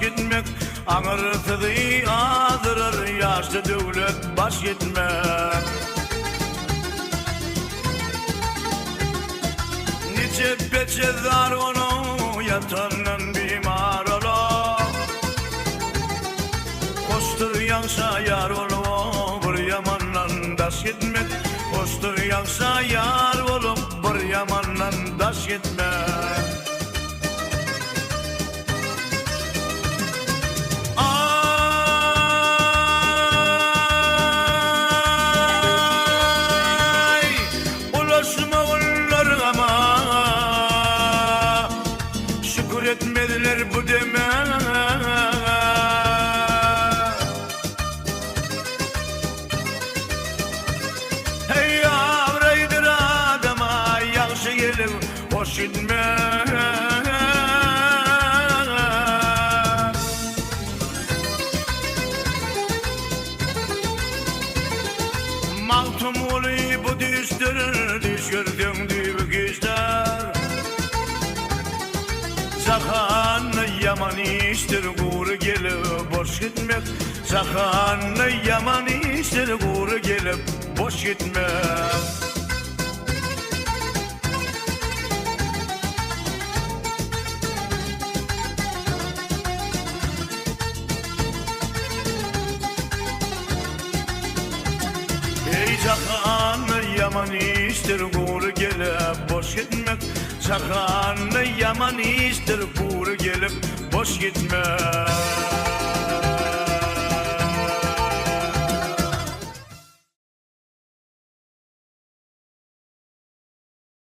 gitmek, ağırtıdı ağdırır, yaşlı devlet baş gitmek. Nice peçedar onu yatanın bimar ola, kostur yansa yar olup bir yamandan daş gitmek, kostur yansa yar olup bir yamandan daş gitmek. Etmediler bu deme. Hey yavraydır adama, yaxşı gelip hoş gitme. Maltum oluyor bu düştür, düş gördüğün düğü geçler. Sahanlı yaman iştir, guru gelip boş gitmek. Sahanlı yaman iştir, guru gelip boş gitmek. Ey sahanlı yaman iştir, guru gelip boş gitmek. Sahanlı yaman iştir, guru gelip boş gitmek.